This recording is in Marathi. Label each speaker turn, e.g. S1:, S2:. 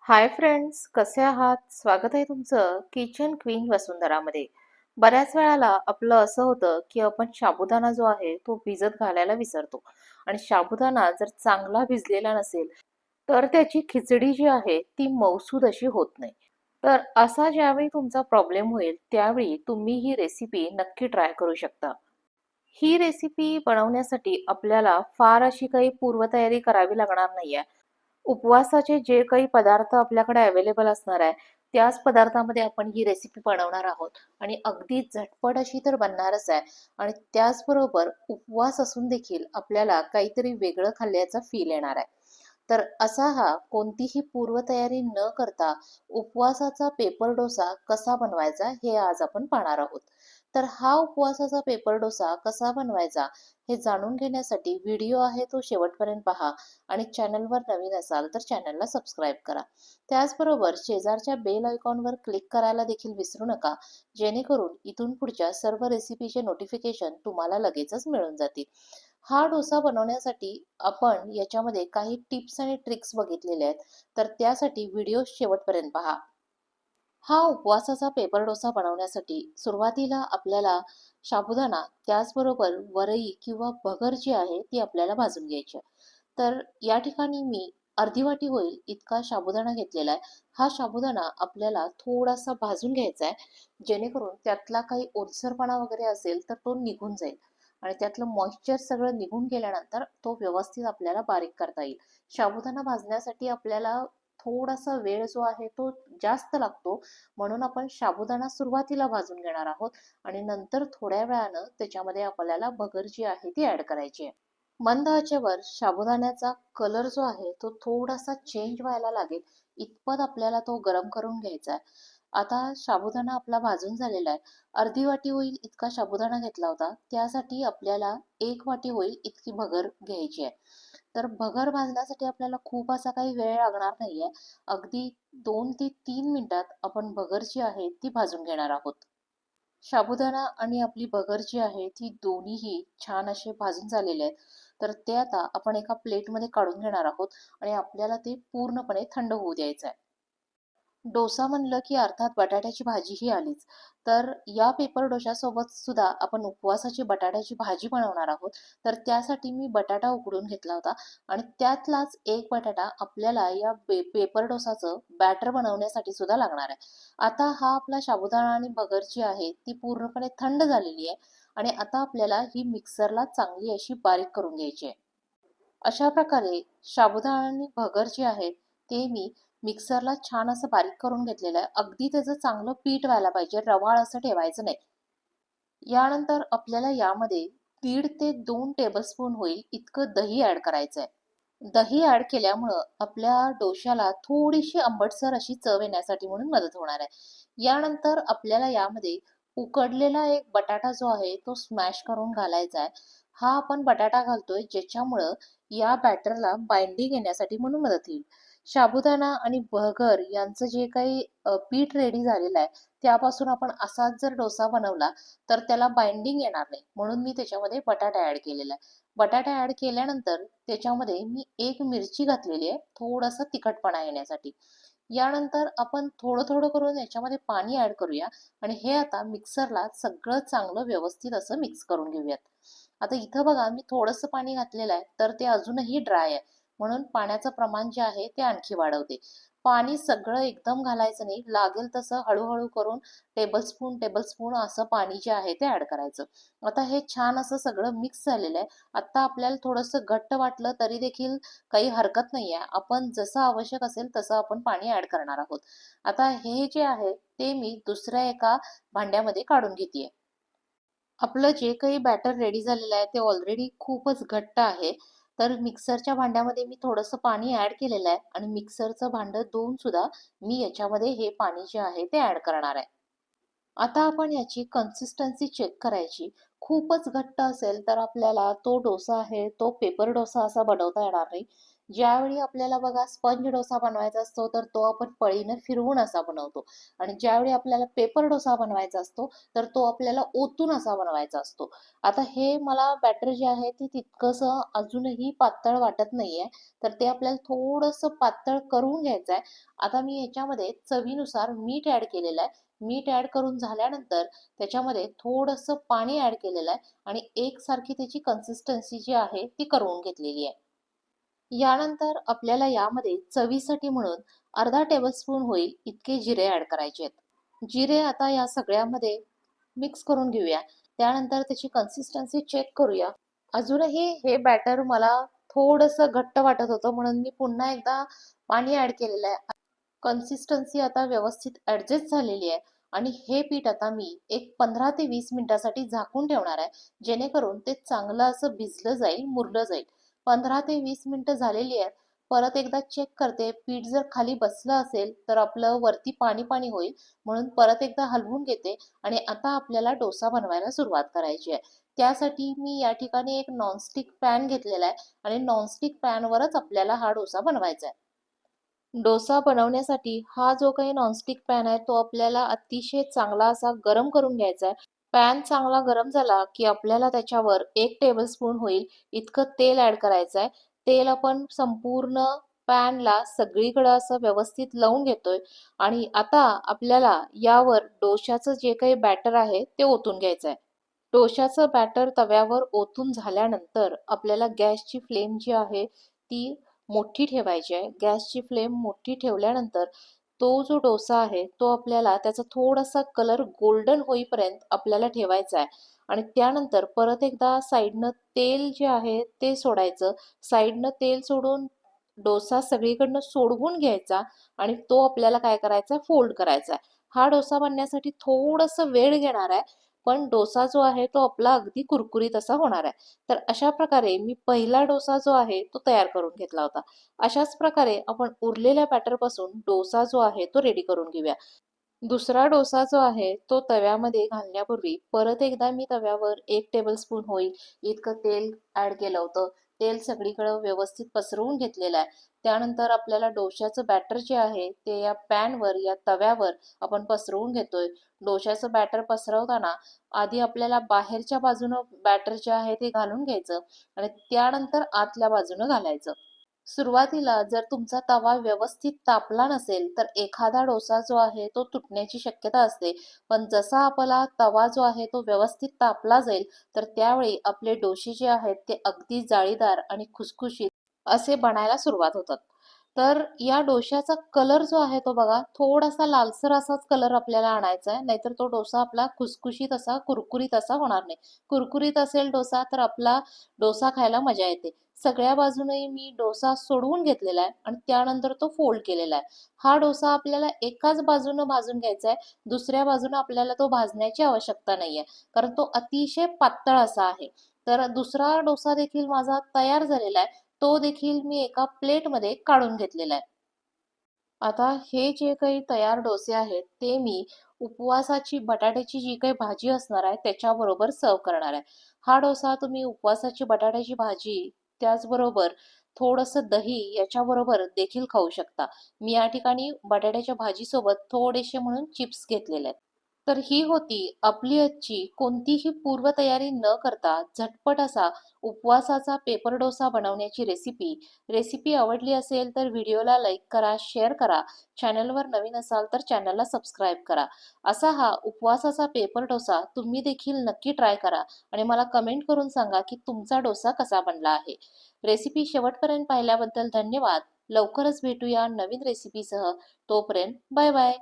S1: हाय फ्रेंड्स, कसे आहात? स्वागत आहे तुमचं किचन क्वीन वसुंधरामध्ये. बऱ्याच वेळाला आपलं असं होतं, की आपण साबुदाणा जो आहे तो भिजत घालायला विसरतो आणि साबुदाणा जर चांगला भिजलेला नसेल, तर त्याची खिचडी जी आहे ती मऊसूद अशी होत नाही. तर असा ज्यावेळी तुमचा प्रॉब्लेम होईल, त्यावेळी तुम्ही ही रेसिपी नक्की ट्राय करू शकता. ही रेसिपी बनवण्यासाठी आपल्याला फार अशी काही पूर्वतयारी करावी लागणार नाहीये. उपवासाचे जे काही पदार्थ आपल्याकडे अवेलेबल असणार आहे, त्याच पदार्थामध्ये आपण ही रेसिपी बनवणार आहोत आणि अगदी झटपट अशी तर बनणारच आहे आणि त्याचबरोबर उपवास असून देखील आपल्याला काहीतरी वेगळं खाल्ल्याचा फील येणार आहे. तर असा हा कोणतीही पूर्वतयारी न करता उपवासाचा पेपर डोसा कसा बनवायचा हे आज आपण पाहणार आहोत. तर हा उपवासाचा पेपर डोसा कसा बनवायचा हे जाणून घेण्यासाठी व्हिडिओ आहे तो शेवटपर्यंत पहा आणि चॅनलवर नवीन असाल तर चॅनलला सबस्क्राईब करा. त्याचबरोबर शेजारच्या बेल आयकॉनवर क्लिक करायला देखील विसरू नका, जेणेकरून इथून पुढच्या सर्व रेसिपीचे नोटिफिकेशन तुम्हाला लगेचच मिळून जातील. हा डोसा बनवण्यासाठी आपण याच्यामध्ये काही टिप्स आणि ट्रिक्स बघितलेले आहेत, तर त्यासाठी व्हिडिओ शेवटपर्यंत पहा. हा उपवासाचा पेपर डोसा बनवण्यासाठी सुरुवातीला आपल्याला साबुदाणा त्याचबरोबर वरई किंवा भगर जी आहे ती आपल्याला भाजून घ्यायची आहे. तर या ठिकाणी मी अर्धी वाटी होईल इतका साबुदाणा घेतलेला आहे. हा साबुदाणा आपल्याला थोडासा भाजून घ्यायचा आहे, जेणेकरून त्यातला काही ओलसरपणा वगैरे असेल तर तो निघून जाईल आणि त्यातलं मॉइश्चर सगळं निघून गेल्यानंतर तो व्यवस्थित आपल्याला बारीक करता येईल. साबुदाणा भाजण्यासाठी आपल्याला थोडासा वेळ जो आहे तो जास्त लागतो, म्हणून आपण साबुदाणा सुरुवातीला भाजून घेणार आहोत आणि नंतर थोड्या वेळानं त्याच्यामध्ये आपल्याला भगर जी आहे ती ऍड करायची आहे. मंद आचेवर साबुदाण्याचा कलर जो आहे तो थोडासा चेंज व्हायला लागेल इतपत आपल्याला तो गरम करून घ्यायचा आहे. आता साबुदाणा आपला भाजून झालेला आहे. अर्धी वाटी होईल इतका साबुदाणा घेतला होता, त्यासाठी आपल्याला 1 वाटी होईल इतकी भगर घ्यायची आहे. तर भगर भाजण्यासाठी आपल्याला खूप असा काही वेळ लागणार नाहीये. अगदी 2 ते 3 मिनिटात आपण भगर जी आहे ती भाजून घेणार आहोत. साबुदाणा आणि आपली भगर जी आहे ती दोन्हीही छान असे भाजून झालेले आहेत. तर ते आता आपण एका प्लेटमध्ये काढून घेणार आहोत आणि आपल्याला ते पूर्णपणे थंड होऊ द्यायचं आहे. डोसा म्हणलं की अर्थात बटाट्याची भाजी ही आलीच. तर या पेपर डोशासोबत सुद्धा आपण उपवासाची बटाट्याची भाजी बनवणार आहोत. तर त्यासाठी मी बटाटा उकडून घेतला होता आणि त्यातलाच एक बटाटा आपल्याला या पेपर डोसाचं बॅटर बनवण्यासाठी सुद्धा लागणार आहे. आता हा आपला साबुदाणा आणि भगर जी आहे ती पूर्णपणे थंड झालेली आहे आणि आता आपल्याला ही मिक्सरला चांगली अशी बारीक करून घ्यायची आहे. अशा प्रकारे साबुदाणा आणि भगर जे आहे ते मी मिक्सरला छान असं बारीक करून घेतलेलं आहे. अगदी त्याचं चांगलं पीठ व्हायला पाहिजे, रवाळ असं ठेवायचं नाही. यानंतर आपल्याला यामध्ये 1.5 ते 2 टेबलस्पून होईल इतकं दही ऍड करायचं आहे. दही ऍड केल्यामुळं आपल्या डोश्याला थोडीशी आंबटसर अशी चव येण्यासाठी म्हणून मदत होणार आहे. यानंतर आपल्याला यामध्ये उकडलेला एक बटाटा जो आहे तो स्मॅश करून घालायचा आहे. हा आपण बटाटा घालतोय ज्याच्यामुळं या बॅटरला बाइंडिंग येण्यासाठी म्हणून मदत होईल. साबुदाणा आणि भगर यांचं जे काही पीठ रेडी झालेलं आहे, त्यापासून आपण असाच जर डोसा बनवला तर त्याला बाइंडिंग येणार नाही, म्हणून मी त्याच्यामध्ये बटाटा ऍड केलेला आहे. बटाटा ऍड केल्यानंतर त्याच्यामध्ये मी एक मिरची घातलेली आहे थोडासा तिखटपणा येण्यासाठी. यानंतर आपण थोडं थोडं करून याच्यामध्ये पाणी ऍड करूया आणि हे आता मिक्सरला सगळं चांगलं व्यवस्थित असं मिक्स करून घेऊयात. आता इथं बघा मी थोडंसं पाणी घातलेलं आहे तर ते अजूनही ड्राय आहे, म्हणून पाण्याचं प्रमाण जे आहे ते आणखी वाढवते. पाणी सगळं एकदम घालायचं नाही, लागेल तसं हळूहळू करून टेबलस्पून टेबलस्पून असं पाणी जे आहे ते ऍड करायचं. आता हे छान असं सगळं मिक्स झालेलं आहे. आता आपल्याला थोडंसं घट्ट वाटलं तरी देखील काही हरकत नाही आहे. आपण जसं आवश्यक असेल तसं आपण पाणी ऍड करणार आहोत. आता हे जे आहे ते मी दुसऱ्या एका भांड्यामध्ये काढून घेतेय. आपलं जे काही बॅटर रेडी झालेलं आहे ते ऑलरेडी खूपच घट्ट आहे. तर मिक्सरच्या भांड्यामध्ये मी थोडंसं पाणी ॲड केलेलं आहे आणि मिक्सरचं भांडं धुवून सुद्धा मी याच्यामध्ये हे पाणी जे आहे ते ॲड करणार आहे. आता आपण याची कन्सिस्टन्सी चेक करायची. खूपच घट्ट असेल तर आपल्याला तो डोसा आहे तो पेपर डोसा असा बनवता येणार नाही. ज्यावेळी आपल्याला बघा स्पंज डोसा बनवायचा असतो तर तो आपण पळीनं फिरवून असा बनवतो आणि ज्यावेळी आपल्याला पेपर डोसा बनवायचा असतो तर तो आपल्याला ओतून असा बनवायचा असतो. आता हे मला बॅटर जे आहे ते तितकंसं अजूनही पातळ वाटत नाहीये, तर ते आपल्याला थोडंसं पातळ करून घ्यायचं आहे. आता मी ह्याच्यामध्ये चवीनुसार मीठ ॲड केलेलं आहे. मीठ ॲड करून झाल्यानंतर त्याच्यामध्ये थोडंसं पाणी ॲड केलेलं आहे आणि एकसारखी त्याची कन्सिस्टन्सी जी आहे ती करून घेतलेली आहे. यानंतर आपल्याला यामध्ये चवीसाठी म्हणून अर्धा टेबलस्पून होईल इतके जिरे ॲड करायचे आहेत. जिरे आता या सगळ्यामध्ये मिक्स करून घेऊया. त्यानंतर त्याची कन्सिस्टन्सी चेक करूया. अजूनही हे बॅटर मला थोडंसं घट्ट वाटत होतं म्हणून मी पुन्हा एकदा पाणी ॲड केलेलं आहे. कन्सिस्टन्सी आता व्यवस्थित ॲडजस्ट झालेली आहे आणि हे पीठ आता मी एक 15 ते 20 मिनिटासाठी झाकून ठेवणार आहे, जेणेकरून ते चांगलं असं भिजलं जाईल, मुरलं जाईल. 15 ते 20 मिनिटं झालेली आहेत. परत एकदा चेक करते. पीठ जर खाली बसलं असेल तर आपलं वरती पाणी पाणी होईल, म्हणून परत एकदा हलवून घेते आणि आता आपल्याला डोसा बनवायला सुरुवात करायची आहे. त्यासाठी मी या ठिकाणी एक नॉनस्टिक पॅन घेतलेला आहे आणि नॉनस्टिक पॅनवरच आपल्याला हा डोसा बनवायचा आहे. डोसा बनवण्यासाठी हा जो काही नॉनस्टिक पॅन आहे तो आपल्याला अतिशय चांगला असा गरम करून घ्यायचा आहे. पॅन चांगला गरम झाला की आपल्याला त्याच्यावर 1 टेबलस्पून होईल इतकं तेल ॲड करायचं आहे. तेल आपण संपूर्ण पॅनला सगळीकडं असं व्यवस्थित लावून घेतोय आणि आता आपल्याला यावर डोशाचं जे काही बॅटर आहे ते ओतून घ्यायचं आहे. डोशाचं बॅटर तव्यावर ओतून झाल्यानंतर आपल्याला गॅसची फ्लेम जी आहे ती मोठी ठेवायची आहे. गॅसची फ्लेम मोठी ठेवल्यानंतर तो जो डोसा आहे तो आपल्याला त्याचा थोडासा कलर गोल्डन होईपर्यंत आपल्याला ठेवायचा आहे आणि त्यानंतर परत एकदा साईडनं तेल जे आहे ते सोडायचं. साईडनं तेल सोडून डोसा सगळीकडनं सोडवून घ्यायचा आणि तो आपल्याला काय करायचा फोल्ड करायचा आहे. हा डोसा बनण्यासाठी थोडंसं वेळ घेणार आहे, पण डोसा जो आहे तो आपला अगदी कुरकुरीत असा होणार आहे. तर अशा प्रकारे मी पहिला डोसा जो आहे तो तयार करून घेतला होता. अशाच प्रकारे आपण उरलेल्या बॅटरपासून डोसा जो आहे तो रेडी करून घेऊया. दुसरा डोसा जो आहे तो तव्यामध्ये घालण्यापूर्वी परत एकदा मी तव्यावर 1 टेबलस्पून होईल इतकं तेल ॲड केलं होतं. तेल सगळीकडं व्यवस्थित पसरवून घेतलेलं आहे. त्यानंतर आपल्याला डोश्याचं बॅटर जे आहे ते या पॅनवर या तव्यावर आपण पसरवून घेतोय. डोश्याचं बॅटर पसरवताना आधी आपल्याला बाहेरच्या बाजूनं बॅटर जे आहे ते घालून घ्यायचं आणि त्यानंतर आतल्या बाजूनं घालायचं. सुरुवातीला जर तुमचा तवा व्यवस्थित तापला नसेल तर एखादा डोसा जो आहे तो तुटण्याची शक्यता असते. पण जसा आपला तवा जो आहे तो व्यवस्थित तापला जाईल तर त्यावेळी आपले डोसे जे आहेत ते अगदी जाळीदार आणि खुसखुशीत असे बनायला सुरुवात होतात. तर या डोश्याचा कलर जो आहे तो बघा थोडासा लालसर असाच कलर आपल्याला आणायचा आहे, नाहीतर तो डोसा आपला खुसखुशीत असा कुरकुरीत असा होणार नाही. कुरकुरीत असेल डोसा तर आपला डोसा खायला मजा येते. सगळ्या बाजूने मी डोसा सोडवून घेतलेला आहे आणि त्यानंतर तो फोल्ड केलेला आहे. हा डोसा आपल्याला एकाच बाजूनं भाजून घ्यायचा आहे. दुसऱ्या बाजूनं आपल्याला तो भाजण्याची आवश्यकता नाहीये, कारण तो अतिशय पातळ असा आहे. तर दुसरा डोसा देखील माझा तयार झालेला आहे. तो देखील मी एका प्लेटमध्ये काढून घेतलेला आहे. आता हे जे काही तयार डोसे आहेत ते मी उपवासाची बटाट्याची जी काही भाजी असणार आहे त्याच्याबरोबर सर्व करणार आहे. हा डोसा तुम्ही उपवासाची बटाट्याची भाजी त्याचबरोबर थोडंसं दही याच्याबरोबर देखील खाऊ शकता. मी या ठिकाणी बटाट्याच्या भाजीसोबत थोडेसे म्हणून चिप्स घेतलेले आहेत. तर ही होती आपली आजची कोणतीही पूर्वतयारी न करता झटपट असा उपवासाचा पेपर डोसा बनवण्याची रेसिपी. रेसिपी आवडली असेल तर व्हिडिओला लाईक करा, शेअर करा. चॅनलवर नवीन असाल तर चॅनलला सबस्क्राईब करा. असा हा उपवासाचा पेपर डोसा तुम्ही देखील नक्की ट्राय करा आणि मला कमेंट करून सांगा की तुमचा डोसा कसा बनला आहे. रेसिपी शेवटपर्यंत पाहिल्याबद्दल धन्यवाद. लवकरच भेटूया नवीन रेसिपीसह. तोपर्यंत बाय बाय.